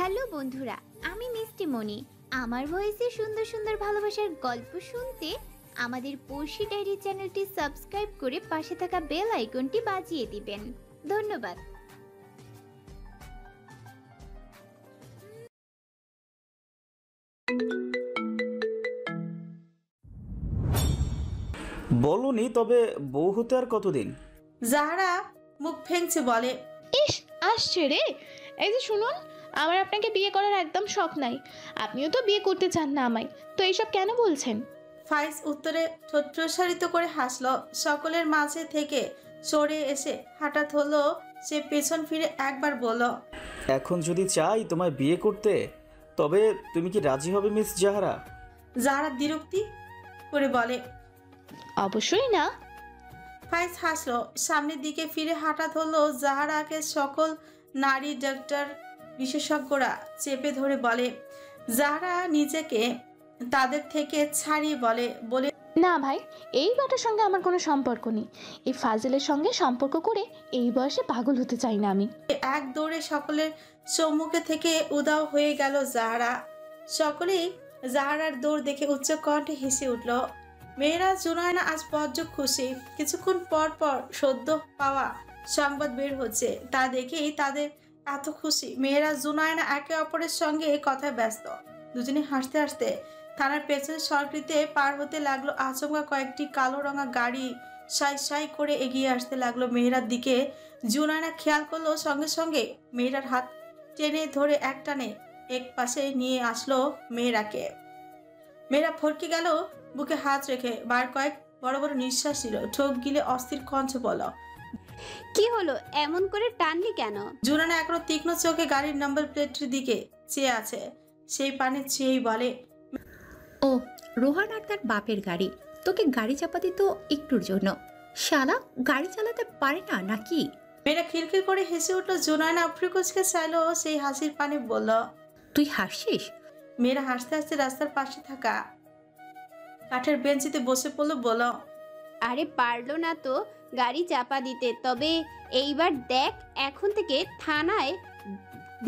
Hello বন্ধুরা, আমি মিষ্টি মনি। আমার ভয়েসে সুন্দর সুন্দর ভালোবাসার গল্প শুনতে আমাদের পড়শি ডায়েরি চ্যানেলটি সাবস্ক্রাইব করে পাশে থাকা বেল আইকনটি বাজিয়ে দিবেন। ধন্যবাদ। বলনি, তবে বউ হতে আর কতদিন? জাহরা মুখ ভেঙচে বলে, ইস, আসছে রে। এই যে শুনুন, আমার আপনাকে বিয়ে করার একদম শখ নাই। আপনিও তো বিয়ে করতে চান না আমায়, তো এইসব কেন বলছেন? ফাইজ উত্তরে ঠোঁট প্রসারিত করে হাসল। সকলের মাঝে থেকে সরে এসে হঠাৎ হলো সে পেছন ফিরে একবার বলল, এখন যদি চাই তোমায় বিয়ে করতে, তবে তুমি কি রাজি হবে মিস জাহারা? জাহরা বিরক্তি করে বলে, অবশ্যই না। ফাইজ হাসলো। সামনের দিকে ফিরে হঠাৎ হলো জাহারাকে সকল নারী ডাক্তার বিশেষজ্ঞরা চেপে ধরে বলে। জাহরা নিজেকে তাদের থেকে ছাড়িয়ে বলে, না ভাই, এই বাটার সঙ্গে আমার কোনো সম্পর্ক নেই। এই ফাজিলের সঙ্গে সম্পর্ক করে এই বয়সে পাগল হতে চাই না আমি। এক দৌড়ে সকলের সম্মুখে থেকে উধাও হয়ে গেল জাহরা। সকলেই জাহরার দৌড় দেখে উচ্চ কণ্ঠে হেসে উঠল। মেয়েরা জুনায়না আজ বড্ড খুশি। কিছুক্ষণ পর পর সদ্য পাওয়া সংবাদ বের হচ্ছে, তা দেখেই তাদের এত খুশি। মেয়েরা জুনায়না একে অপরের সঙ্গে কথায় ব্যস্ত। দুজনে হাসতে হাসতে থানার পেছনে সরকৃতে পার হতে লাগলো। আচমকা কয়েকটি কালো রঙা গাড়ি সাই সাই করে এগিয়ে আসতে লাগলো মেয়েরার দিকে। জুনায়না খেয়াল করলো, সঙ্গে সঙ্গে মেয়েরার হাত টেনে ধরে এক টানে এক পাশে নিয়ে আসলো মেয়েরাকে। মেয়েরা ফরকে গেল, বুকে হাত রেখে বার কয়েক বড় বড় নিঃশ্বাস ছিল। ঠোক গিলে অস্থির কণ্ঠ বলল, কি হলো, এমন করে টানলি কেন? জুনায়না এখনো তীক্ষ্ণ চোখে গাড়ির নাম্বার প্লেটের দিকে চেয়ে আছে। সেই পানে চেয়েই বলে, ও রোহান আর তার বাপের গাড়ি। তোকে গাড়ি চাপা দিত একটুর জন্য। শালা গাড়ি চালাতে পারে না নাকি? মেয়েরা খিলখিল করে হেসে উঠলো। জুনায়না আফ্রিকুচকে চাইলো, সেই হাসির পানে বলল, তুই হাসছিস? মেয়েরা হাসতে হাসতে রাস্তার পাশে থাকা কাঠের বেঞ্চিতে বসে পড়লো। বলল, আরে পারলো না তো গাড়ি চাপা দিতে, তবে এইবার দেখ এখন থেকে থানায়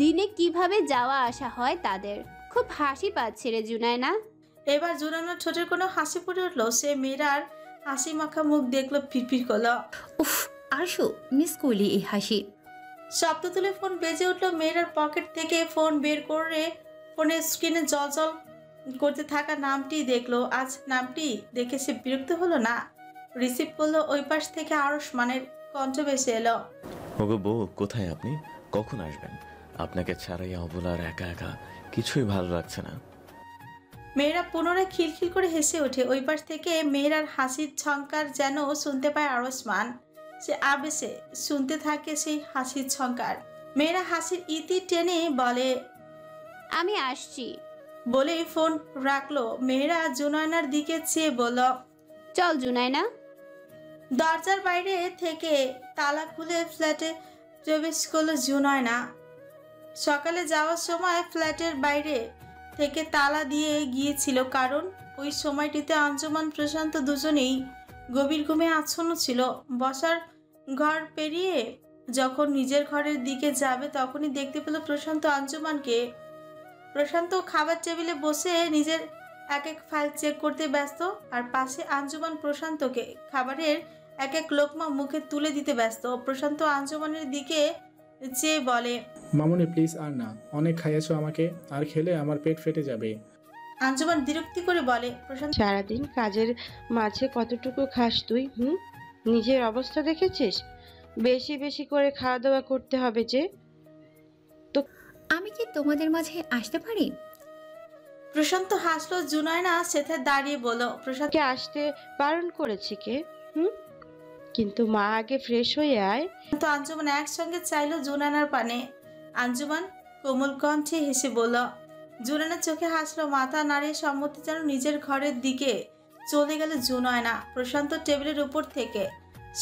দিনে কিভাবে যাওয়া আসা হয় তাদের। খুব হাসি পাচ্ছে রে জুনায়না। এবার জুনায়নার ঠোঁটের কোনো হাসি ফুটে উঠলো। সে মেয়েরার হাসি মাখা মুখ দেখলো, ফিরফির করলো। উফ, আসো মিস করলি এই হাসি। শব্দ তুলে ফোন বেজে উঠলো। মেয়েরার পকেট থেকে ফোন বের করে ফোনের স্ক্রিনে জল জল করতে থাকা নামটি দেখলো। আজ নামটি দেখে সে বিরক্ত হলো না। রিসিভ করলো। ওই পাশ থেকে আরশমানের কণ্ঠ ভেসে এলো, ওগো বউ, কোথায় আপনি? কখন আসবেন? আপনাকে ছাড়াই অবলার একা একা কিছুই ভালো লাগছে না। মেয়েরা পুনরায় খিলখিল করে হেসে ওঠে। ওই পাশ থেকে মেয়েরার হাসির ঝংকার যেন শুনতে পায় আরশমান। সে আবেশে শুনতে থাকে সেই হাসির ঝংকার। মেয়েরা হাসির ইতি টেনে বলে, আমি আসছি। বলে ফোন রাখলো। মেয়েরা জুনায়নার দিকে চেয়ে বলল, চল জুনায়না। দরজার বাইরে থেকে তালা খুলে ফ্ল্যাটে প্রবেশ করলো জুনায়না। সকালে যাওয়ার সময় ফ্ল্যাটের বাইরে থেকে তালা দিয়ে গিয়েছিল, কারণ ওই সময়টিতে আঞ্জুমান প্রশান্ত দুজনেই গভীর ঘুমে আচ্ছন্ন ছিল। বসার ঘর পেরিয়ে যখন নিজের ঘরের দিকে যাবে তখনই দেখতে পেল প্রশান্ত আঞ্জুমানকে। প্রশান্ত খাবার টেবিলে বসে নিজের এক এক ফাইল চেক করতে ব্যস্ত, আর পাশে আঞ্জুমান প্রশান্তকে খাবারের এক এক লোকমা মুখে তুলে দিতে ব্যস্ত। প্রশান্ত আঞ্জুমানের দিকে চেয়ে বলে, মামুনি প্লিজ আর না, অনেক খাইয়েছো আমাকে, আর খেলে আমার পেট ফেটে যাবে। আঞ্জুমান বিরক্তি করে বলে, প্রশান্ত সারাদিন কাজের মাঝে কতটুকু খাস তুই? নিজের অবস্থা দেখেছিস? বেশি বেশি করে খাওয়া দাওয়া করতে হবে যে। আমি কি তোমাদের মাঝে আসতে পারি? প্রশান্ত হাসলো। জুনায়না সেথে দাঁড়িয়ে বলল, প্রশান্ত কে আসতে বারণ করেছে কে? কিন্তু মা আগে ফ্রেশ হয়ে আয়। আঞ্জুমান একসঙ্গে চাইলো জুনায়নার পানে। আঞ্জুমান কোমল কণ্ঠে হেসে বলল। জুনায়নার চোখে হাসলো, মাথা নাড়িয়ে সম্মতি যেন নিজের ঘরের দিকে চলে গেল জুনায়না। প্রশান্ত টেবিলের উপর থেকে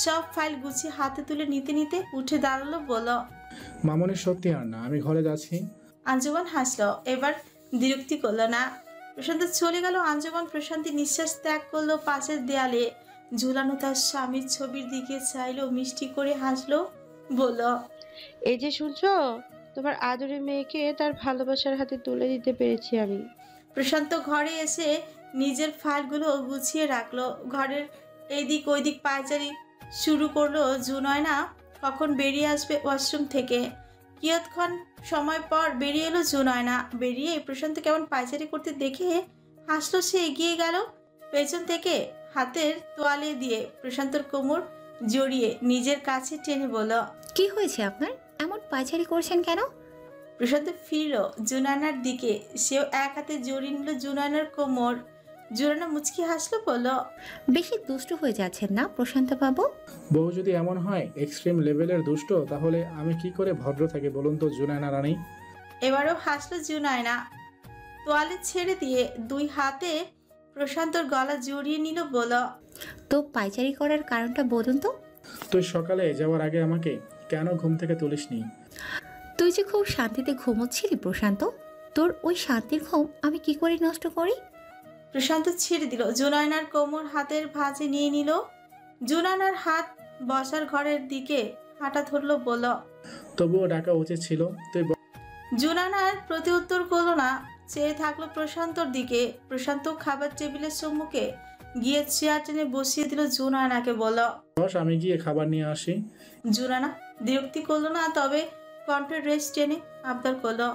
সব ফাইল গুছিয়ে হাতে তুলে নিতে নিতে উঠে দাঁড়ালো, বলল, মামুনি সত্যি আর না, আমি ঘরে যাচ্ছি। আঞ্জুমান হাসলো, এবার বিরক্তি করলো না। প্রশান্ত চলে গেল। আঞ্জুমান প্রশান্তি নিঃশ্বাস ত্যাগ করলো। পাশের দেয়ালে ঝুলানো তার স্বামীর ছবির দিকে চাইলো, মিষ্টি করে হাসলো, বলল, এই যে শুনছো, তোমার আদরে মেয়েকে তার ভালোবাসার হাতে তুলে দিতে পেরেছি আমি। প্রশান্ত ঘরে এসে নিজের ফাইলগুলো গুছিয়ে রাখলো। ঘরের এইদিক ওইদিক পায়চারি শুরু করলো। জুনয়না কখন বেরিয়ে আসবে ওয়াশরুম থেকে। কিয়ৎক্ষণ সময় পর বেরিয়ে এলো জুনয়না। বেরিয়ে প্রশান্ত কেমন পায়চারি করতে দেখে হাসলো সে। এগিয়ে গেল পেছন থেকে হাতের তোয়ালে দিয়ে প্রশান্তর কোমর জড়িয়ে নিজের কাছে টেনে বলল, কি হয়েছে আপনার? এমন পায়চারি করছেন কেন? প্রশান্ত ফিরল জুনানার দিকে। সেও এক হাতে জড়িয়ে নিল জুনানার কোমর। জুনানা মুচকি হাসলো, বলল, বেশি দুষ্টু হয়ে যাচ্ছেন না প্রশান্ত বাবু? বউ যদি এমন হয় এক্সট্রিম লেভেলের দুষ্ট, তাহলে আমি কি করে ভদ্র থাকি বলুন তো জুনায়না রানী? এবারও হাসলো জুনায়না। তোয়ালে ছেড়ে দিয়ে দুই হাতে প্রশান্তর গলা জড়িয়ে নিল, বলল, তো পায়চারি করার কারণটা বলুন তো। তুই সকালে যাওয়ার আগে আমাকে কেন ঘুম থেকে তুলিসনি? তুই যে খুব শান্তিতে ঘুমোচ্ছিলি প্রশান্ত, তোর ওই শান্তির ঘুম আমি কি করে নষ্ট করি? প্রশান্ত ছেড়ে দিল জুনায়নার কোমর হাতের ভাঁজে নিয়ে নিল। জুনায়নার হাত বসার ঘরের দিকে হাঁটা ধরলো, বলল, তবুও ডাকা উচিত ছিল। তুই জুনায়নার প্রতি উত্তর করলো না, চেয়ে থাকলো প্রশান্তর দিকে। প্রশান্ত খাবার টেবিলের সম্মুখে গিয়ে চেয়ার টেনে বসিয়ে দিল জুনায়নাকে, বলল, বস, আমি গিয়ে খাবার নিয়ে আসি। জুনায়না বিরক্তি করলো না, তবে কণ্ঠের রেস্ট টেনে আবদার করলো,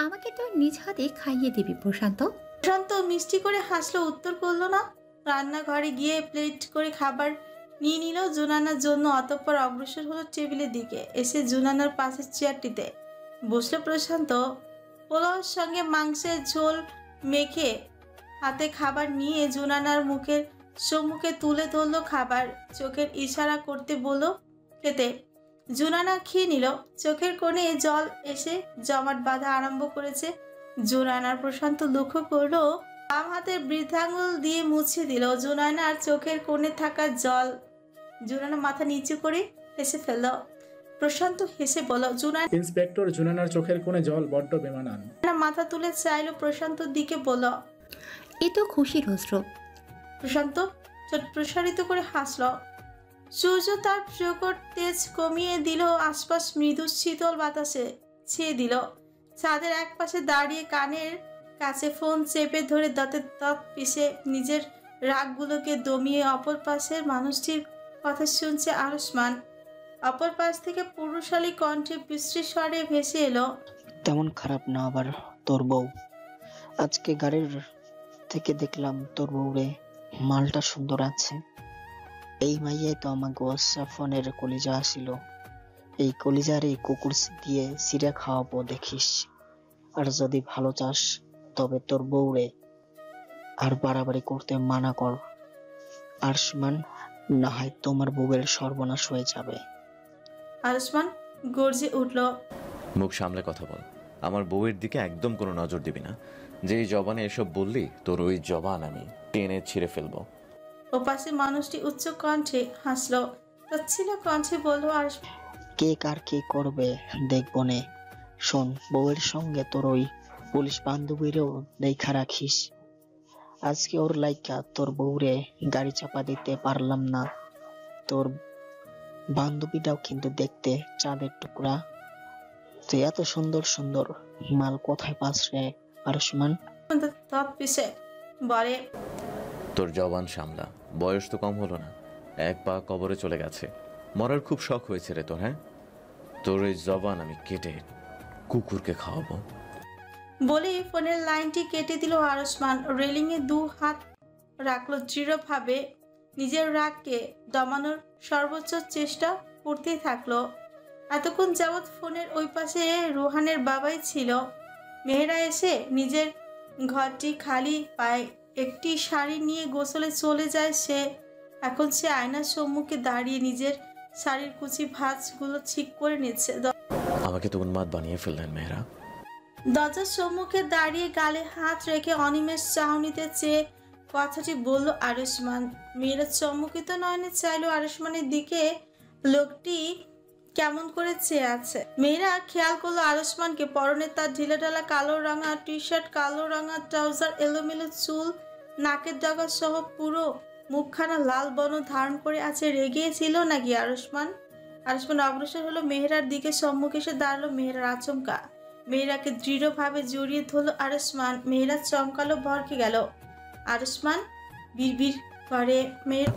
আমাকে তো নিজ হাতে খাইয়ে দিবি প্রশান্ত। প্রশান্ত মিষ্টি করে হাসলো, উত্তর করলো না। রান্নাঘরে গিয়ে প্লেট করে খাবার নিয়ে নিল জুনানার জন্য। অতঃপর অগ্রসর হলো টেবিলের দিকে। এসে জুনানার পাশের চেয়ারটিতে বসলো প্রশান্ত। পোলাওর সঙ্গে মাংসের ঝোল মেখে হাতে খাবার নিয়ে জুনানার মুখের সম্মুখে তুলে ধরলো খাবার। চোখের ইশারা করতে বলল খেতে। জুনানা খেয়ে নিল। চোখের কোণে জল এসে জমাট বাঁধা আরম্ভ করেছে। জুনানার প্রশান্ত লক্ষ্য করলো, বাম হাতের বৃদ্ধাঙ্গুল দিয়ে মুছে দিল জুনানার চোখের কোণে থাকা জল। জুনানা মাথা নিচু করে হেসে ফেলল। প্রশান্ত হেসে বলল, জুনানা ইন্সপেক্টর জুনানার চোখের কোণে জল বড্ড বেমানান। মাথা তুলে চাইলো প্রশান্তর দিকে, বলল, এ তো খুশির অস্ত্র। প্রশান্ত ঠোঁট প্রসারিত করে হাসল। সূর্য তার প্রকট তেজ কমিয়ে দিল। আশপাশ মৃদু শীতল বাতাসে ছেয়ে দিল। ছাদের এক পাশে দাঁড়িয়ে কানের কাছে ফোন চেপে ধরে দাঁতের দাঁত পিষে নিজের রাগগুলোকে দমিয়ে অপর পাশের মানুষটির কথা শুনছে আরুষ্মান। অপর পাশ থেকে পুরুষালী কণ্ঠে বিশ্রী স্বরে ভেসে এলো, তেমন খারাপ না আবার তোর বউ। আজকে গাড়ির থেকে দেখলাম তোর বউরে মালটা সুন্দর আছে। এই মাইয়াই তো আমাকে ফোনের কলিজা আসিল। এই কলিজার এই কুকুর দিয়ে সিরে খাওয়াবো দেখিস। আর যদি ভালো চাস তবে তোর বউরে আর বাড়াবাড়ি করতে মানা কর। আরশমান, না হয় তোমার বউয়ের সর্বনাশ হয়ে যাবে। আরুষ্মান গর্জে উঠল, মুখ সামলে কথা বল। আমার বউয়ের দিকে একদম কোনো নজর দিবি না। যেই জবানে এসব বললি, তোর ওই জবান আমি টেনে ছিঁড়ে ফেলবো। ওপাশে মানুষটি উচ্চ কণ্ঠে হাসলো। তাচ্ছিল কণ্ঠে বলল, আরুষ্মান, কে কার কি করবে দেখবো নে। শোন, বউয়ের সঙ্গে তোর ওই পুলিশ বান্ধবীরও দেখা রাখিস। আজকে ওর লাইকা তোর বউরে গাড়ি চাপা দিতে পারলাম না। তোর বান্ধবীটাও কিন্তু দেখতে চাঁদের টুকরা। তুই এত সুন্দর সুন্দর মাল কোথায় পাস রে আরুষ্মান? দাঁত পিষে বলে, তোর জবান সামলা। বয়স তো কম হলো না, এক পা কবরে চলে গেছে। মরার খুব শখ হয়েছে রে তোর। হ্যাঁ, তোর এই জবান আমি কেটে কুকুরকে খাওয়াবো। বলে ফোনের লাইনটি কেটে দিল আরুষ্মান। রেলিংয়ে দু হাত রাখলো দৃঢ়ভাবে। নিজের রাগকে দমানোর সর্বোচ্চ চেষ্টা করতেই থাকলো। এতক্ষণ যাবৎ ফোনের ওই পাশে রোহানের বাবাই ছিল। মেহেরা এসে নিজের ঘরটি খালি পায়। একটি শাড়ি নিয়ে গোসলে চলে যায় সে। এখন সে আয়নার সম্মুখে দাঁড়িয়ে নিজের শাড়ির কুচি ভাঁজগুলো ঠিক করে নিচ্ছে। আমাকে তো উন্মাদ বানিয়ে ফেললেন মেয়েরা। দরজার সম্মুখে দাঁড়িয়ে গালে হাত রেখে অনিমেষ চাহনিতে চেয়ে কথাটি বলল আরুষ্মান। মেয়েরা চমকিত নয়নে চাইলো আরুষ্মানের দিকে। লোকটি কেমন করে চেয়ে আছে। মেয়েরা খেয়াল করলো আরুষ্মানকে। পরনে তার ঢিলেঢালা কালো রঙা টি শার্ট, কালো রঙা ট্রাউজার, এলোমেলো চুল, নাকের ডগা সহ পুরো মুখখানা লাল বর্ণ ধারণ করে আছে। রেগেছিল নাকি আরুষ্মান? আরুষ্মান অগ্রসর হলো মেহেরার দিকে, সম্মুখে এসে দাঁড়ালো। মেহেরার আচমকা মেহেরাকে দৃঢ়ভাবে জড়িয়ে ধরলো আরুষ্মান। মেহেরা চমকালো, ভরকে গেল। আরুষ্মান বিড়বিড় করে, মেহেরা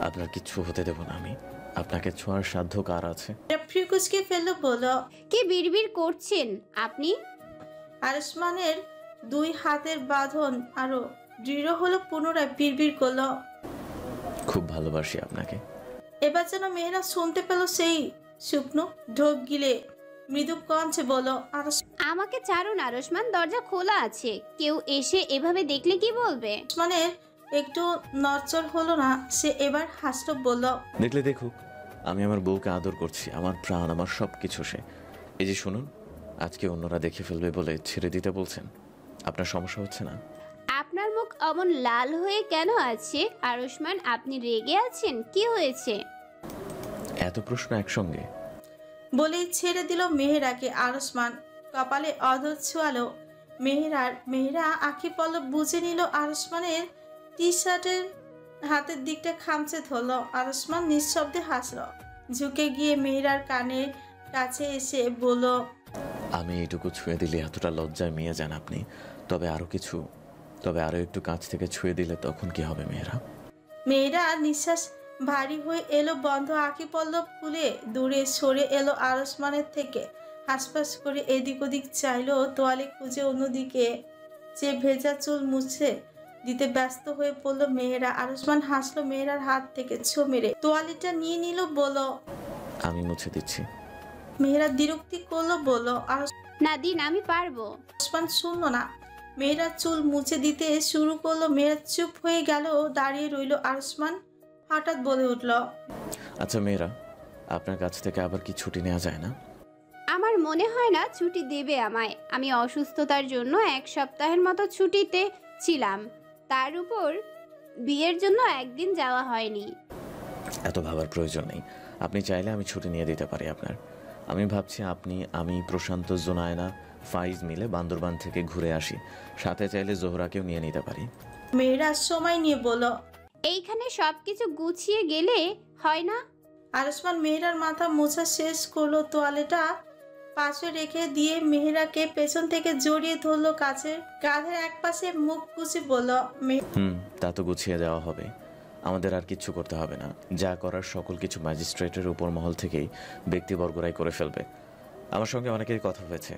আপনার কিচ্ছু হতে দেব না আমি। আপনাকে ছোঁয়ার সাধ্য কার আছে? ফ্রিকুচকে ফেললো, বলল। কি বিড়বিড় করছেন আপনি? আরুষ্মানের দুই হাতের বাঁধন আরো দৃঢ় হলো, পুনরায় বিড়বিড় করলো। খুব ভালোবাসি আপনাকে। এবার যেন মেহেরা শুনতে পেল সেই শুকনো ঢোক গিলে মৃদু কণ্ঠে বলল, আমাকে ছাড়ুন আরুষ্মান, দরজা খোলা আছে, কেউ এসে এভাবে দেখলে কি বলবে? আরুষ্মানের একটু নড়চড় হলো না। সে এবার হাসলো, বলল, দেখলে দেখুক, আমি আমার বউকে আদর করছি, আমার প্রাণ, আমার সব কিছু সে। এই যে শুনুন, আজকে অন্যরা দেখে ফেলবে বলে ছেড়ে দিতে বলছেন, আপনার সমস্যা হচ্ছে না? আপনার মুখ অমন লাল হয়ে কেন আছে আরুষ্মান? আপনি রেগে আছেন? কি হয়েছে? এত প্রশ্ন একসঙ্গে। বলেই ছেড়ে দিল মেহেরাকে। আরুষ্মান কপালে অধর ছোঁয়ালো মেহেরা আঁখি পল্লব বুঝে নিল আরুষ্মানের টি শার্টের হাতের দিকটা খামচে ধরলো। আরুষ্মান নিঃশব্দে হাসলো, ঝুঁকে গিয়ে মেহেরার কানের কাছে এসে বলল, আমি এইটুকু ছুঁয়ে দিলে এতটা লজ্জায় মেয়ে যান আপনি। তবে আরো একটু কাছ থেকে ছুঁয়ে দিলে তখন কি হবে মেয়েরা? মেয়েরা নিঃশ্বাস ভারী হয়ে এলো, বন্ধ আঁখি পল্লব খুলে দূরে সরে এলো আরুষ্মানের থেকে। হাসপাস করে এদিক ওদিক চাইলো, তোয়ালে খুঁজে অন্যদিকে যে ভেজা চুল মুছে দিতে ব্যস্ত হয়ে পড়লো মেহেরা। আরুষ্মান হাসলো, মেহেরার হাত থেকে ছো মেরে তোয়ালিটা নিয়ে নিল, বলল, আমি মুছে দিচ্ছি। মেহেরা বিরক্তি করলো, বলল। না দিন, আমি পারবো। আরুষ্মান শুনলো না। মেয়েরা চুল মুছে দিতে শুরু করলো। মেয়েরা চুপ হয়ে গেল, দাঁড়িয়ে রইল। আরুষ্মান হঠাৎ বলে উঠল, আচ্ছা মেয়েরা, আপনার কাছ থেকে আবার কি ছুটি নেওয়া যায় না? আমার মনে হয় না ছুটি দেবে আমায়। আমি অসুস্থতার জন্য 1 সপ্তাহের মতো ছুটিতে ছিলাম, তার উপর বিয়ের জন্য একদিন যাওয়া হয়নি। এত ভাবার প্রয়োজন নেই, আপনি চাইলে আমি ছুটি নিয়ে দিতে পারি আপনার। আমি ভাবছি আমি প্রশান্ত, জোনায়না, ফাইজ মিলে বান্দরবান থেকে ঘুরে আসি, সাথে চাইলে জোহরাকেও নিয়ে নিতে পারি। মেয়েরা সময় নিয়ে বলল, এইখানে সবকিছু গুছিয়ে গেলে হয় না? আরুষ্মান মেহেরার মাথা মোছা শেষ করলো, তোয়ালেটা পাশে রেখে দিয়ে মেহেরাকে পেছন থেকে জড়িয়ে ধরলো কাছে। কাঁধের এক পাশে মুখ গুছে বলল, তা তো গুছিয়ে দেওয়া হবে, আমাদের আর কিচ্ছু করতে হবে না। যা করার সকল কিছু ম্যাজিস্ট্রেটের উপর মহল থেকেই ব্যক্তিবর্গরাই করে ফেলবে। আমার সঙ্গে অনেকেরই কথা হয়েছে,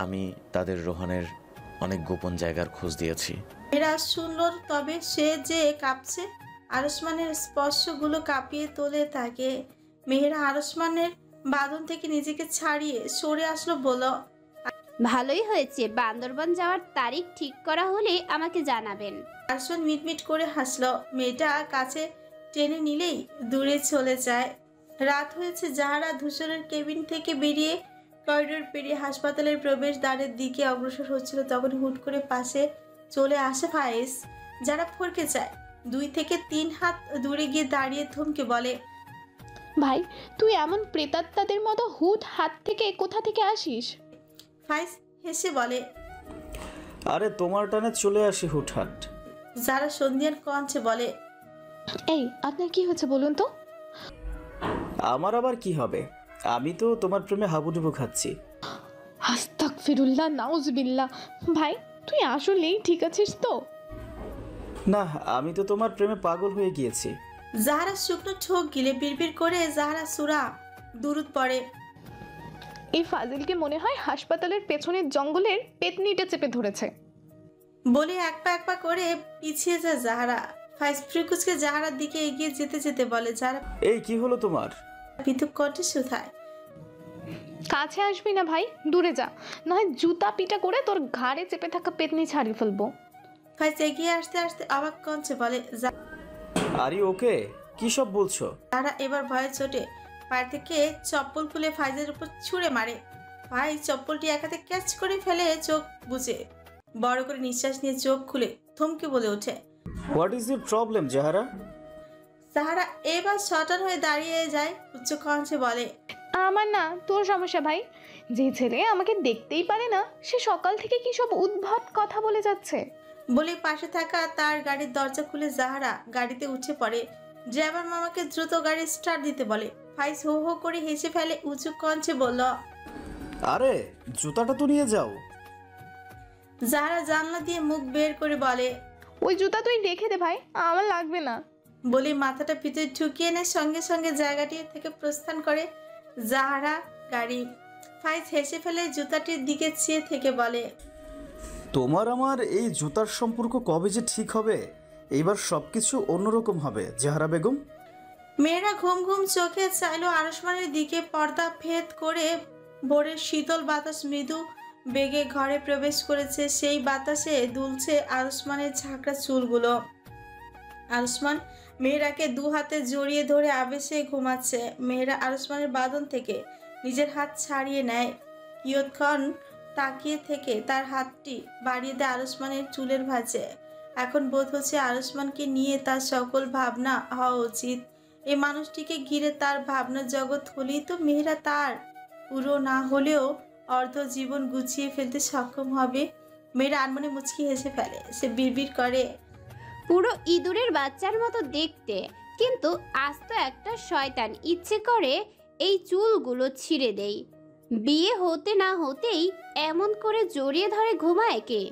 আমি তাদের রোহানের অনেক গোপন জায়গার খোঁজ দিয়েছি। মেহেরা শুনল, তবে সে যে কাঁপছে। আরুষ্মানের স্পর্শগুলো কাঁপিয়ে তোলে তাকে। মেহেরা আরুষ্মানের বাঁধন থেকে নিজেকে ছাড়িয়ে সরে আসলো, বলল, ভালোই হয়েছে, বান্দরবান যাওয়ার তারিখ ঠিক করা হলে আমাকে জানাবেন। আরুষ্মান মিটমিট করে হাসলো। মেয়েটা কাছে টেনে নিলেই দূরে চলে যায়। রাত হয়েছে। যাহারা ধূসরের কেবিন থেকে বেরিয়ে করিডোর পেরিয়ে হাসপাতালের প্রবেশ দ্বারের দিকে অগ্রসর হচ্ছিল, তখন হুট করে পাশে চলে আসে ফায়েজ। যারা ফরকে যায় 2 থেকে 3 হাত দূরে গিয়ে দাঁড়িয়ে থমকে বলে, ভাই তুই এমন প্রেতাত্মাদের মতো হুট হাত থেকে কোথা থেকে আসিস? ফায়েজ হেসে বলে, আরে তোমার টানে চলে আসি হুটহাট। যারা সন্ধ্যার কণ্ঠে বলে, এই আপনার কি হচ্ছে বলুন তো? আমার আবার কি হবে, আমি তো তোমার প্রেমে হাবুডুবু খাচ্ছি। আস্তাগফিরুল্লাহ, নাউজুবিল্লাহ। ভাই তুই আসলেই ঠিক আছিস তো? না, আমি তো তোমার প্রেমে পাগল হয়ে গিয়েছি। যাহারা শুকনো ঠোক গিলে বিড়বিড় করে যাহারা সূরা দুরুদ পড়ে। এই ফাজিলকে মনে হয় হাসপাতালের পেছনের জঙ্গলের পেতনিটা চেপে ধরেছে বলে এক পা করে পিছিয়ে যায় যাহারা। ফাইজ ফ্রিকুচকে যাহারার দিকে এগিয়ে যেতে যেতে বলে, যারা এই কি হলো তোমার? পিতুক কণ্ঠে শুধায়, কাছে আসবি না ভাই, দূরে যা, নয় জুতা পিটা করে তোর ঘাড়ে চেপে থাকা পেতনি ছাড়িয়ে ফেলবো। ফাইজ এগিয়ে আসতে আসতে অবাক কণ্ঠে বলে, আরে ওকে, কি সব বলছো? যারা এবার ভয়ে চোটে পায়ে থেকে চপ্পল খুলে ফাইজের উপর ছুঁড়ে মারে। ফাইজ চপ্পলটি এক হাতে ক্যাচ করে ফেলে, চোখ বুজে বড় করে নিঃশ্বাস নিয়ে চোখ খুলে থমকে বলে ওঠে, হোয়াট ইজ ইউর প্রবলেম জাহারা? যাহারা এবার শটান হয়ে দাঁড়িয়ে যায়, উচ্চ কণ্ঠে বলে, আমার না তোর সমস্যা ভাই। যে ছেলে আমাকে দেখতেই পারে না, সে সকাল থেকে কি সব উদ্ভট কথা বলে যাচ্ছে। বলে পাশে থাকা তার গাড়ির দরজা খুলে যাহারা গাড়িতে উঠে পড়ে। ড্রাইভার মামাকে দ্রুত গাড়ি স্টার্ট দিতে বলে। ফাইজ হো হো করে হেসে ফেলে, উঁচু কণ্ঠে বলল। আরে জুতাটা তো নিয়ে যাও। যারা জানলা দিয়ে মুখ বের করে বলে, ওই জুতা তুই রেখে দে ভাই, আমার লাগবে না। বলে মাথাটা ভিতরে ঢুকিয়ে নেয়, সঙ্গে সঙ্গে জায়গাটি থেকে প্রস্থান করে জাহারা গাড়ি। ফাইজ হেসে ফেলে জুতাটির দিকে চেয়ে থেকে বলে, তোমার আমার এই জুতার সম্পর্ক কবে যে ঠিক হবে? এইবার সবকিছু অন্যরকম হবে জাহারা বেগম। মেয়েরা ঘুম ঘুম চোখে চাইলো আরসমানের দিকে। পর্দা ভেদ করে ভোরের শীতল বাতাস মৃদু বেগে ঘরে প্রবেশ করেছে। সেই বাতাসে দুলছে আরসমানের ঝাঁকড়া চুলগুলো। আরসমান মেয়েরাকে দু হাতে জড়িয়ে ধরে আবেশে ঘুমাচ্ছে। মেয়েরা আরসমানের বাঁধন থেকে নিজের হাত ছাড়িয়ে নেয়। কিয়ৎক্ষণ তাকিয়ে থেকে তার হাতটি বাড়িয়ে দেয় আরসমানের চুলের ভাঁজে। এখন বোধ হচ্ছে আরসমানকে নিয়ে তার সকল ভাবনা হওয়া উচিত। এই মানুষটিকে ঘিরে তার ভাবনার জগৎ হলেই তো মেয়েরা তার পুরো না হলেও অর্ধ জীবন গুছিয়ে ফেলতে সক্ষম হবে। মেয়েরা আনমনে মুচকি হেসে ফেলে। সে বিড়বিড় করে, পুরো ইঁদুরের বাচ্চার মতো দেখতে, কিন্তু আস্ত একটা শয়তান। ইচ্ছে করে এই চুলগুলো ছিঁড়ে দেই। বিয়ে হতে না হতেই এমন করে জড়িয়ে ধরে ঘুমায় কে?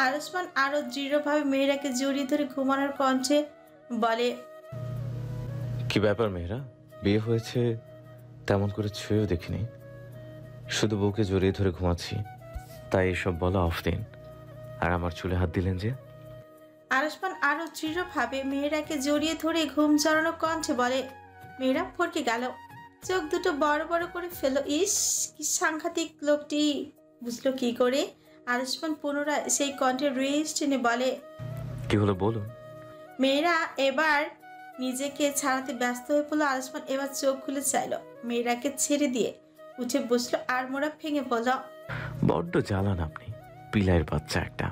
আরসমান আরো দৃঢ়ভাবে মেয়েরাকে জড়িয়ে ধরে ঘুমানোর কণ্ঠে বলে, কি ব্যাপার মেয়েরা, বিয়ে হয়েছে তেমন করে ছুঁয়েও দেখিনি, শুধু বউকে জড়িয়ে ধরে ঘুমাচ্ছি, তাই এসব বলা অফ দিন। আর আমার চুলে হাত দিলেন যে? আরসমান আরো দৃঢ়ভাবে মেয়েরাকে জড়িয়ে ধরে ঘুম জড়ানো কণ্ঠে বলে। মেয়েরা ফরকে গেল, চোখ দুটো বড় বড় করে ফেলো। ইস, কি সাংঘাতিক লোকটি! বুঝলো কি করে? আরসমান পুনরায় সেই কণ্ঠে রেস্ট টেনে বলে, কি হলো বলুন। মেয়েরা এবার নিজেকে ছাড়াতে ব্যস্ত হয়ে পড়লো। আরসমান এবার চোখ খুলে চাইলো। মেয়েরাকে ছেড়ে দিয়ে উঠে বসলো আর মোড়া ভেঙে পড়ল। বড্ড জ্বালান আপনি, পিলাইয়ের বাচ্চা একটা।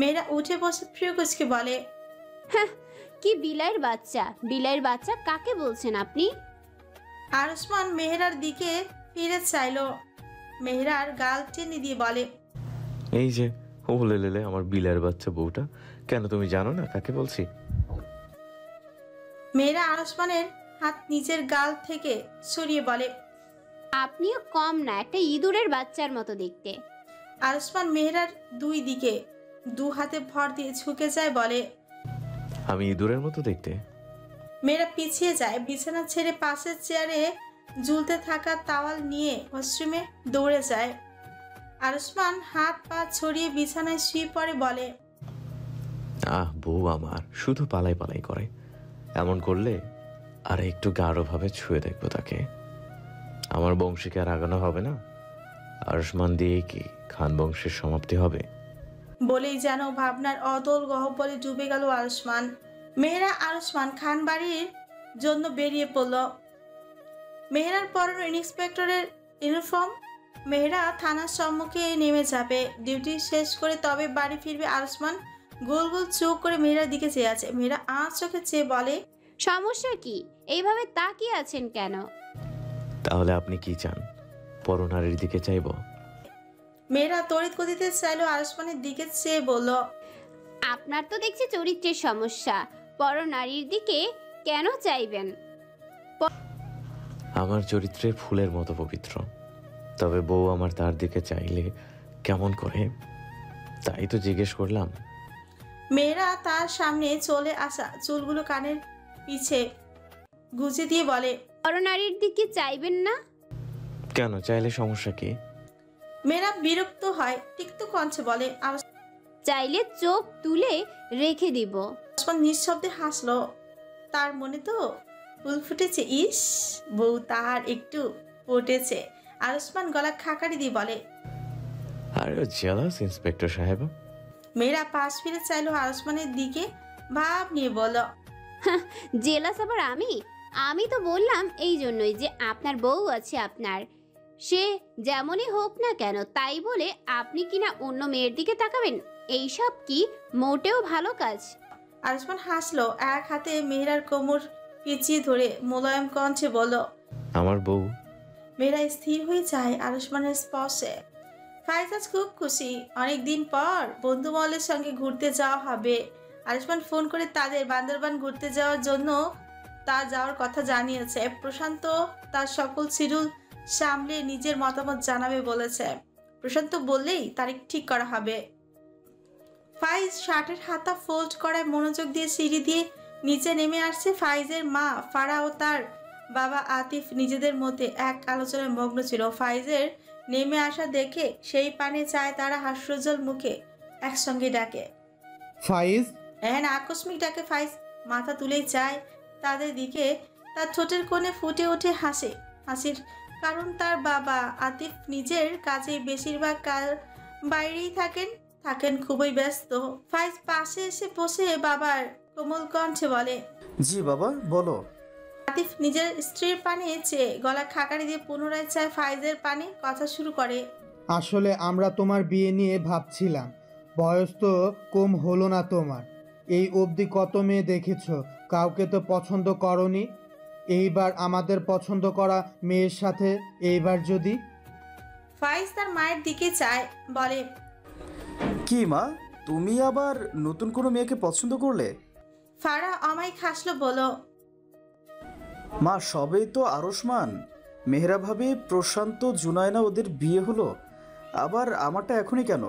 মেয়েরা উঠে বসে প্রিয়কুচকে বলে, হ্যাঁ, কি বিলাইয়ের বাচ্চা? বিলাইয়ের বাচ্চা কাকে বলছেন আপনি? আরসমান মেহেরার দিকে ফিরে চাইলো। মেহেরার গাল টেনে দিয়ে বলে, এই যে ও লেলে আমার বিলাইয়ের বাচ্চা বউটা, কেন তুমি জানো না কাকে বলছি? মেয়েরা আরসমানের হাত নিজের গাল থেকে সরিয়ে বলে, আপনিও কম না, একটা ইঁদুরের বাচ্চার মতো দেখতে। আরসমান মেহেরার দুই দিকে দু হাতে ভর দিয়ে ঝুঁকে যায়, বলে, আমি ইঁদুরের মতো দেখতে? মেয়েরা পিছিয়ে যায়। বিছানা ছেড়ে পাশের চেয়ারে ঝুলতে থাকা তাওয়াল নিয়ে ওয়াশরুমে দৌড়ে যায়। আরসমান হাত পা ছড়িয়ে বিছানায় শুয়ে পড়ে, বলে, বউ আমার শুধু পালাই পালাই করে, এমন করলে আর একটু গাঢ়ভাবে ছুঁয়ে দেখবো তাকে। আমার বংশীকে আর আগানো হবে না, আরসমান দিয়ে কি খান বংশের সমাপ্তি হবে? বলেই যেন ভাবনার অতল গহ্বরে ডুবে গেল আরসমান। মেহেরা আরসমান খান বাড়ির জন্য বেরিয়ে পড়ল। মেহেরার পরনে ইন্সপেক্টরের ইউনিফর্ম। মেহেরা থানার সম্মুখে নেমে যাবে, ডিউটি শেষ করে তবে বাড়ি ফিরবে। আরসমান গোল গোল চোখ করে মেহেরার দিকে চেয়ে আছে। মেহেরা আঁচ চোখে চেয়ে বলে, সমস্যা কি? এইভাবে তাকিয়ে আছেন কেন? তাহলে আপনি কি চান, পরনারীর দিকে চাইব? মেয়েরা তড়িৎ গতিতে চাইলো আরসমানের দিকে চেয়ে বলল, আপনার তো দেখছি চরিত্রের সমস্যা। পরনারীর দিকে কেন চাইবেন? আমার চরিত্রে ফুলের মতো পবিত্র, তবে বউ আমার তার দিকে চাইলে কেমন করে, তাই তো জিজ্ঞেস করলাম। মেয়েরা তার সামনে চলে আসা চুলগুলো কানের পিছে গুজে দিয়ে বলে, পরনারীর দিকে চাইবেন না? কেন, চাইলে সমস্যা কি? মেয়েরা বিরক্ত হয়, তিক্ত কণ্ঠে বলে। চাইলে চোখ তুলে রেখে দিব। আরসমান নিঃশব্দে হাসলো। তার মনে তো ফুল ফুটেছে। ইস, বউ তার একটু ফুটেছে। আরসমান গলা খাকারি দিয়ে বলে, আরে জেলাস ইন্সপেক্টর সাহেব। মেয়েরা পাশ ফিরে চাইলো আরসমানের দিকে, ভাব নিয়ে বলল, জেলাস আবার আমি তো বললাম এই জন্যই যে আপনার বউ আছে আপনার, সে যেমনই হোক না কেন, তাই বলে আপনি কিনা অন্য মেয়ের দিকে তাকাবেন? এইসব কি মোটেও ভালো কাজ? আরসমান হাসলো, এক হাতে মেহেরার কোমর পিছিয়ে ধরে মোলায়েম কণ্ঠে বলল, আমার বউ। মেয়েরা স্থির হয়ে যায় আরসমানের স্পর্শে। ফাইজ আজ খুব খুশি। অনেকদিন পর বন্ধু মহলের সঙ্গে ঘুরতে যাওয়া হবে। আরসমান ফোন করে তাদের বান্দরবান ঘুরতে যাওয়ার জন্য তার যাওয়ার কথা জানিয়েছে। প্রশান্ত তার সকল শিডিউল সামলে নিজের মতামত জানাবে বলেছে। প্রশান্ত বললেই তারিখ ঠিক করা হবে। ফাইজ শার্টের হাতা ফোল্ড করায় মনোযোগ দিয়ে সিঁড়ি দিয়ে নিচে নেমে আসছে। ফাইজের মা ফারা ও তার বাবা আতিফ নিজেদের মধ্যে এক আলোচনায় মগ্ন ছিল। ফাইজের নেমে আসা দেখে সেই পানে চায় তারা হাস্যোজ্জ্বল মুখে একসঙ্গে ডাকে, ফাইজ। আকস্মিক ডাকে ফাইজ মাথা তুলেই চায় তাদের দিকে। তার ঠোঁটের কোণে ফুটে ওঠে হাসি। হাসির কারণ তার বাবা আতিফ নিজের কাজে বেশিরভাগ কাল বাইরেই থাকেন খুবই ব্যস্ত। ফাইজ পাশে এসে বসে বাবার কোমল কণ্ঠে বলে, জি বাবা বলো। আতিফ নিজের স্ত্রীর পানে চেয়ে গলা খাকারি দিয়ে পুনরায় চায় ফাইজের পানে। কথা শুরু করে, আসলে আমরা তোমার বিয়ে নিয়ে ভাবছিলাম। বয়স তো কম হলো না তোমার। এই অবধি কত মেয়ে দেখেছ, কাউকে তো পছন্দ করনি। এইবার আমাদের পছন্দ করা মেয়ের সাথে এইবার যদি। ফাইজ তার মায়ের দিকে চায়, বলে, কি মা, তুমি আবার নতুন কোনো মেয়েকে পছন্দ করলে? ফারা অমায়িক হাসলো, বলো, মা সবেই তো আরসমান। মেহরা ভাবি, প্রশান্ত, জুনায়না ওদের বিয়ে হলো, আবার আমারটা এখনই কেন?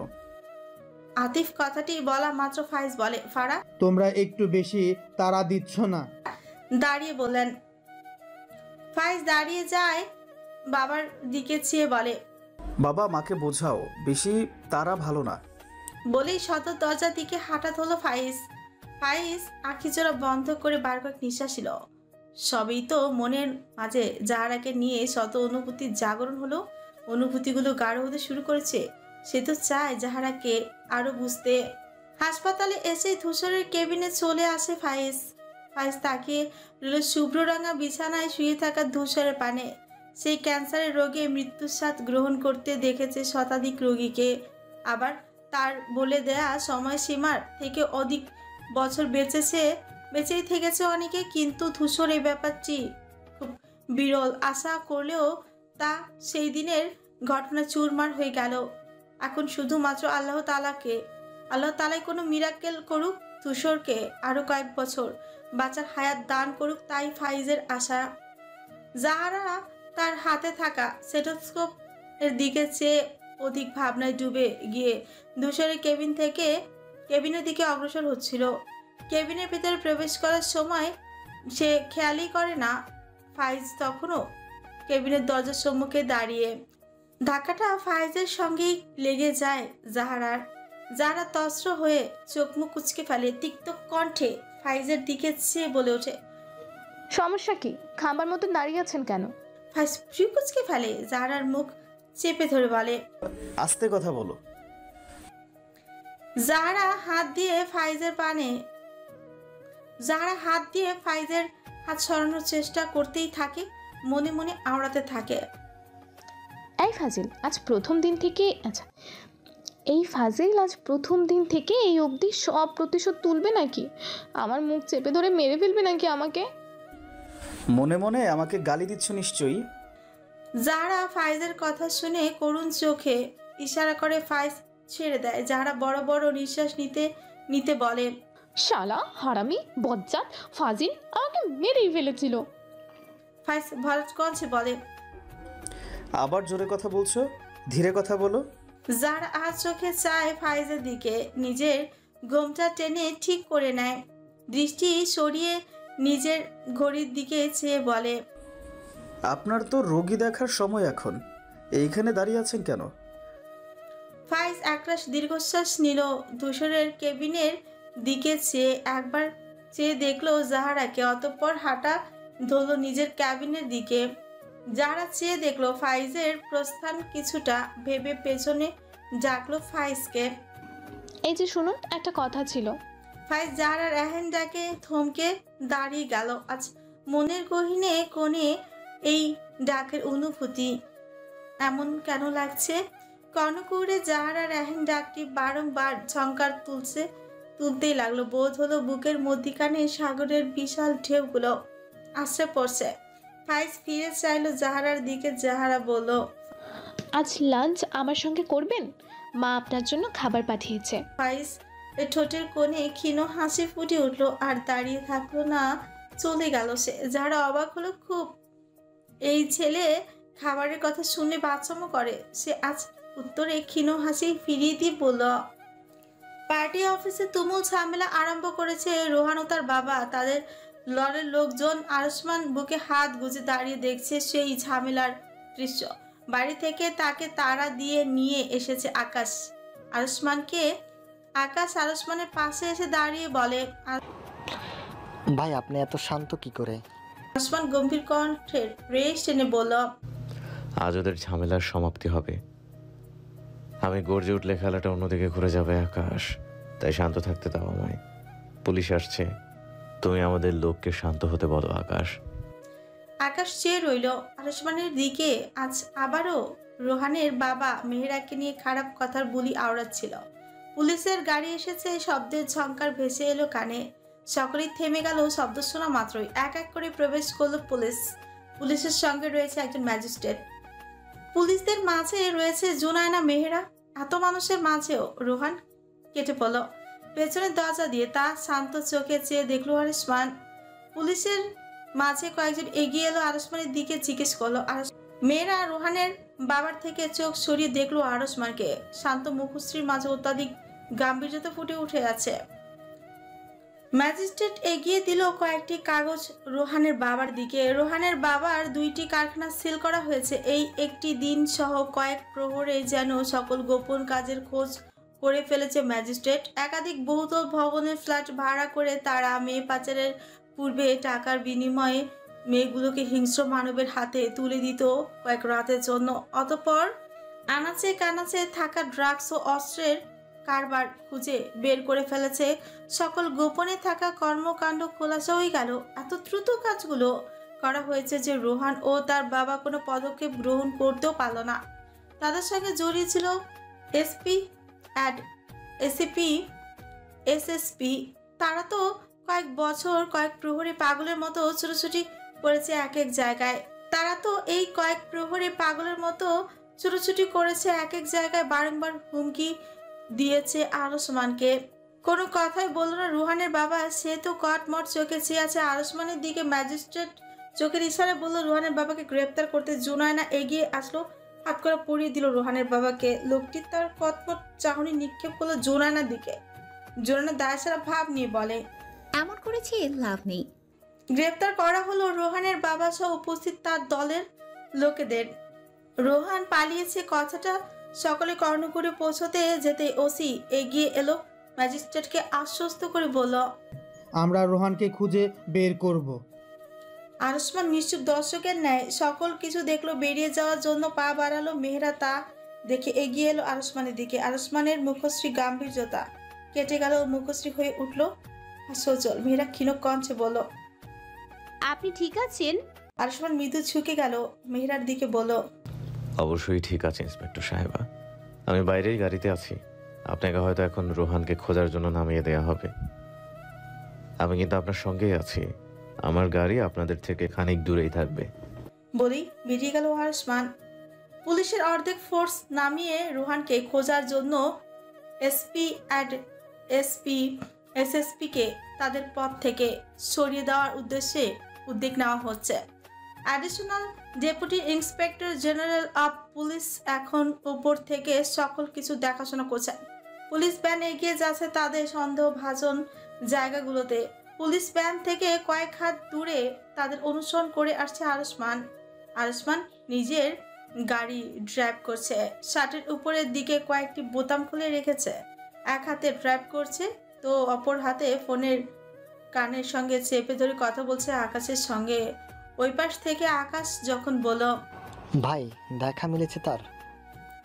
আতিফ কথাটি বলা মাত্র ফাইজ বলে, ফারা তোমরা একটু বেশি তাড়া দিচ্ছ না? দাঁড়িয়ে বললেন। ফাইজ দাঁড়িয়ে যায়, বাবার দিকে চেয়ে বলে, বাবা মাকে বোঝাও, বেশি তারা ভালো না। বলেই সদর দরজার দিকে হাঁটা হলো ফাইজ। ফাইজ আখিজোড়া বন্ধ করে বার কয়েক নিঃশ্বাস ছিল। সবই তো মনের মাঝে যাহারাকে নিয়ে শত অনুভূতির জাগরণ হলো। অনুভূতিগুলো গাঢ় হতে শুরু করেছে। সে তো চায় যাহারাকে আরো বুঝতে। হাসপাতালে এসে ধূসরের কেবিনে চলে আসে ফাইজ। ফাইজ তাকিয়ে রইল শুভ্র রাঙা বিছানায় শুয়ে থাকা ধূসরের পানে। সেই ক্যান্সারের রোগে মৃত্যুর স্বাদ গ্রহণ করতে দেখেছে শতাধিক রোগীকে, আবার তার বলে দেয়া সময়সীমার থেকে অধিক বছর বেঁচেই থেকেছে অনেকে। কিন্তু ধূসর এই ব্যাপারটি খুব বিরল। আশা করলেও তা সেই দিনের ঘটনা চুরমার হয়ে গেল। এখন শুধুমাত্র আল্লাহ তালাই কোনো মিরাকেল করুক, ধূসরকে আরো কয়েক বছর বাঁচার হায়াত দান করুক, তাই ফাইজের আশা। যাহারা তার হাতে থাকা স্টেথোস্কোপ এর দিকে চেয়ে অধিক ভাবনায় ডুবে গিয়ে ধূসরের কেবিনের দিকে অগ্রসর হচ্ছিল। কেবিনের ভিতরে প্রবেশ করার সময় সে খেয়ালই করে না ফাইজ তখনও কেবিনের দরজার সম্মুখে দাঁড়িয়ে। ধাক্কাটা ফাইজের সঙ্গেই লেগে যায় যাহারার। যারা তস্র হয়ে চোখ মুখ কুচকে ফেলে, তিক্ত কণ্ঠে ফাইজের দিকে চেয়ে বলে ওঠে, সমস্যা কি? খাবার মতো দাঁড়িয়ে আছেন কেন? ফাইজ ফ্রি কুচকে ফেলে। যাহারার মুখ চেপে ধরে বলে, আস্তে কথা বলো। যাহারা হাত দিয়ে ফাইজের হাত সরানোর চেষ্টা করতেই থাকে, মনে মনে আওড়াতে থাকে, এই ফাজিল আজ প্রথম দিন থেকে এই অবধি সব প্রতিশোধ তুলবে নাকি? আমার মুখ চেপে ধরে মেরে ফেলবে নাকি আমাকে? মনে মনে আমাকে গালি দিচ্ছ নিশ্চয়ই। যারা ফাইজের কথা শুনে করুণ চোখে ইশারা করে ফাইজ ছেড়ে দেয়। যারা বড় বড় নিঃশ্বাস নিতে বলে, শালা হারামি বজ্জাত ফাজিল আমাকে মেরেই ফেলেছিল। ফাইজ ভরত কণ্ঠে বলে, আবার জোরে কথা বলছো, ধীরে কথা বলো। যারা আর চোখে চায় ফাইজের দিকে, নিজের ঘোমটা টেনে ঠিক করে নেয়, দৃষ্টি সরিয়ে নিজের ঘড়ির দিকে চেয়ে বলে, আপনার তো রোগী দেখার সময় এখন, এইখানে দাঁড়িয়ে আছেন কেন? ফাইজ একরাশ দীর্ঘশ্বাস নিল। ধূসরের কেবিনের দিকে চেয়ে একবার চেয়ে দেখলো জাহারাকে, অতঃপর হাঁটা ধরল নিজের ক্যাবিনের দিকে। যারা চেয়ে দেখলো ফাইজের প্রস্থান, কিছুটা ভেবে পেছনে ডাকলো ফাইজকে, এই যে শুনুন, একটা কথা ছিল। ফাইজ যাহারার এহেন ডাকে থমকে দাঁড়িয়ে গেল। আজ মনের গহীনে কোণে এই ডাকের অনুভূতি এমন কেন লাগছে? কর্ণকুহরে যাহারার এহেন ডাকটি বারংবার ঝংকার তুলতেই লাগলো। বোধ হলো বুকের মধ্যিখানে সাগরের বিশাল ঢেউগুলো আশ্রে পড়ছে। ফাইজ ফিরে চাইলো জাহারার দিকে। জাহারা বলল, আজ লাঞ্চ আমার সঙ্গে করবেন? মা আপনার জন্য খাবার পাঠিয়েছে। ফাইজ ঠোঁটের কোণে ক্ষীণ হাসি ফুটে উঠলো, আর দাঁড়িয়ে থাকলো না। চলে গেল সে। যারা অবাক হলো খুব। এই ছেলে খাবারের কথা শুনে বাচ্চামো করে। সে আজ উত্তরে ক্ষীণ হাসি ফিরিয়ে দিয়ে বলল, পার্টি অফিসে তুমুল ঝামেলা আরম্ভ করেছে রোহান ও তার বাবা। তাদের লরের লোকজন। আরুষ্মান বুকে হাত গুজে দাঁড়িয়ে দেখছে সেই ঝামেলার দৃশ্য। বাড়ি থেকে তাকে তাড়া দিয়ে নিয়ে এসেছে আকাশ আরুষ্মানের পাশে এসে দাঁড়িয়ে বলে, ভাই আপনি এত শান্ত কি করে? আরুষ্মান গম্ভীর কণ্ঠে রেশ টেনে বলল, আজ ওদের ঝামেলার সমাপ্তি হবে। আমি গর্জে উঠলে খেলাটা অন্যদিকে ঘুরে যাবে আকাশ, তাই শান্ত থাকতে দাও আমায়। পুলিশ আসছে, তুমি আমাদের লোককে শান্ত হতে বলো আকাশ। আকাশ চেয়ে রইল আরুষ্মানের দিকে। আজ আবারও রোহানের বাবা মেহেরাকে নিয়ে খারাপ কথার বুলি আওড়াচ্ছিল। পুলিশের গাড়ি এসেছে, শব্দের ঝংকার ভেসে এলো কানে। সকলেই থেমে গেল শব্দ শোনা মাত্রই। এক এক করে প্রবেশ করলো পুলিশ। পুলিশের সঙ্গে রয়েছে একজন ম্যাজিস্ট্রেট। পুলিশদের মাঝে রয়েছে জুনায়না, মেহেরা। এত মানুষের মাঝেও রোহান কেটে পড়ল পেছনের দরজা দিয়ে। তা শান্ত চোখে চেয়ে দেখলো আরুষ্মান। পুলিশের মাঝে কয়েকজন এগিয়ে এলো আরুষ্মানের দিকে, জিজ্ঞেস করলো। মেয়েরা রোহানের বাবার থেকে চোখ সরিয়ে দেখলো আরুষ্মানকে। শান্ত মুখশ্রীর মাঝে অত্যাধিক গাম্ভীর্যতা ফুটে উঠে আছে। ম্যাজিস্ট্রেট এগিয়ে দিল কয়েকটি কাগজ রোহানের বাবার দিকে। রোহানের বাবার 2টি কারখানা সিল করা হয়েছে। এই একটি দিন সহ কয়েক প্রহরে যেন সকল গোপন কাজের খোঁজ করে ফেলেছে ম্যাজিস্ট্রেট। একাধিক বহুতল ভবনের ফ্ল্যাট ভাড়া করে তারা মেয়ে পাচারের পূর্বে টাকার বিনিময়ে মেয়েগুলোকে হিংস্র মানবের হাতে তুলে দিত কয়েক রাতের জন্য। অতঃপর আনাচে কানাচে থাকা ড্রাগস ও অস্ত্রের কারবার খুঁজে বের করে ফেলেছে। সকল গোপনে থাকা কর্মকাণ্ড খোলাসা হয়ে গেল। এত দ্রুত কাজগুলো করা হয়েছে যে রোহান ও তার বাবা কোনো পদক্ষেপ গ্রহণ করতেও পারল না। তাদের সঙ্গে জড়িয়ে ছিল এসপি, এসিপি, এসএসপি। তারা তো কয়েক বছর কয়েক প্রহরে পাগলের মতো ছোটাছুটি করেছে এক এক জায়গায়। বারংবার হুমকি দিয়েছে আরুষ্মানকে। কোনো কথাই বলল না রোহানের বাবা। সে তো কটমট চোখে চেয়ে আছে আরুষ্মানের দিকে। ম্যাজিস্ট্রেট চোখের ইশারায় বলল রোহানের বাবাকে গ্রেপ্তার করতে। জুনায়না এগিয়ে আসলো, হাত করে পরিয়ে দিল রোহানের বাবাকে। লোকটি তার কটমট চাহনি নিক্ষেপ করলো জুনায়নার দিকে। জুনায়না দায়সারা ভাব নিয়ে বলে, এমন করেছি লাভ নেই। গ্রেপ্তার করা হলো রোহানের বাবা সহ উপস্থিত তার দলের লোকেদের। রোহান পালিয়েছে কথাটা সকলে কর্ণকুড়ে পৌঁছতে যেতে ওসি এগিয়ে এলো, ম্যাজিস্ট্রেটকে আশ্বস্ত করে বলল, আমরা রোহানকে খুঁজে বের করব। আরুষ্মান নিশ্চুপ দর্শকের ন্যায় সকল কিছু দেখলো। বেরিয়ে যাওয়ার জন্য পা বাড়ালো। মেহেরা তা দেখে এগিয়ে এলো আরুষ্মানের দিকে। আরুষ্মানের মুখশ্রী গাম্ভীর্যতা কেটে গেল, মুখশ্রী হয়ে উঠল সচল। মেহেরা ক্ষীণ কণ্ঠে বলল, আপনি ঠিক আছেন? আরুষ্মান মৃদু ঝুঁকে গেল, মেহেরার দিকে বলল, অবশ্যই ঠিক আছে ইন্সপেক্টর সাহেবা, আমি বাইরেই গাড়িতে আছি। আপনাকে হয়তো এখন রোহানকে খোঁজার জন্য নামিয়ে দেয়া হবে। আমি কিন্তু আপনার সঙ্গেই আছি। আমার গাড়ি আপনাদের থেকে খানিক দূরেই থাকবে। বলেই বেরিয়ে গেল আরুষ্মান। পুলিশের অর্ধেক ফোর্স নামিয়ে রোহানকে খোঁজার জন্য এসএসপিকে তাদের পথ থেকে সরিয়ে দেওয়ার উদ্দেশ্যে উদ্যোগ নেওয়া হচ্ছে। Additional deputy inspector general of police এখন উপর থেকে সকল কিছু দেখাশোনা করছেন। পুলিশ ভ্যান এগিয়ে যাচ্ছে তাদের সন্দেহভাজন জায়গাগুলোতে। পুলিশ ভ্যান থেকে কয়েক হাত দূরে তাদের অনুসরণ করে আসছে আরুষ্মান নিজের গাড়ি ড্রাইভ করছে। শার্টের উপরের দিকে কয়েকটি বোতাম খুলে রেখেছে। এক হাতে ড্রাইভ করছে তো অপর হাতে ফোনের কানের সঙ্গে চেপে ধরে কথা বলছে আকাশের সঙ্গে। ওই পাশ থেকে আকাশ যখন বলল, ভাই দেখা মিলেছে তার?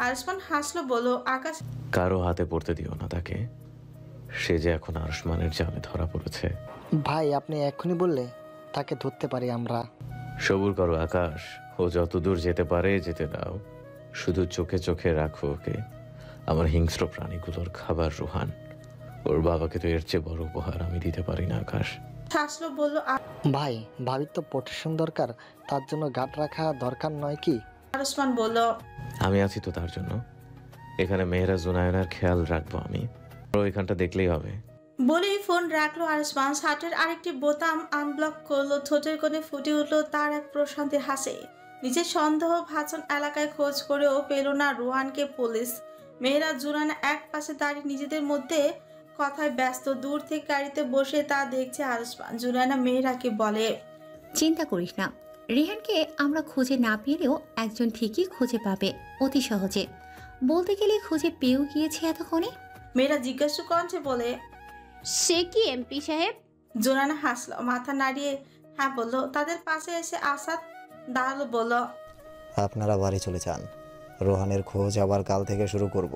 আরুষ্মান হাসলো, বলল, আকাশ কারো হাতে পড়তে দিও না তাকে। সে যে এখন আরুষ্মানের জালে ধরা পড়েছে। ভাই আপনি এখনই বললে তাকে ধরতে পারি আমরা। সবুর করো আকাশ, ও যত দূর যেতে পারে যেতে দাও। শুধু চোখে চোখে রাখো ওকে। আমার হিংস্র প্রাণীগুলোর খাবার রোহান। ওর বাবাকে তো এর চেয়ে বড় উপহার আমি দিতে পারি না আকাশ। হাসলো, বলল, ভাই ভাবির তো প্রোটেকশন দরকার, তার জন্য গার্ড রাখা দরকার নয় কি? আরুষ্মান বলল, আমি আছি তো তার জন্য। এখানে মেয়েরা জুনায়নার খেয়াল রাখবো আমি। এখানটা দেখলেই হবে। বলেই ফোন রাখলো আরসমান। শার্টের আরেকটি বোতাম আনব্লক করলো, ঠোঁটের কোণে ফুটে উঠলো তার এক প্রশান্তির হাসি। নিজের সন্দেহ ভাজন এলাকায় খোঁজ করেও পেল না রোহানকে পুলিশ। মেয়েরা জুনায়না এক পাশে দাঁড়িয়ে নিজেদের মধ্যে কথায় ব্যস্ত। দূর থেকে গাড়িতে বসে তা দেখছে আরসমান। জুনায়না মেয়েরাকে বলে, চিন্তা করিস না, রেহানকে আমরা খুঁজে না পেলেও একজন ঠিকই খুঁজে পাবে অতি সহজে। বলতে গেলে খুঁজে পেয়েও গিয়েছে এতক্ষণে। মেয়েরা জিজ্ঞাসু কণ্ঠে বলে, সে কি এমপি সাহেব? জুনায়না হাসলো, মাথা নাড়িয়ে হ্যাঁ বলল। তাদের পাশে এসে আসাদ দাঁড়ালো, বলল, আপনারা বাড়ি চলে যান, রোহানের খোঁজ আবার কাল থেকে শুরু করব।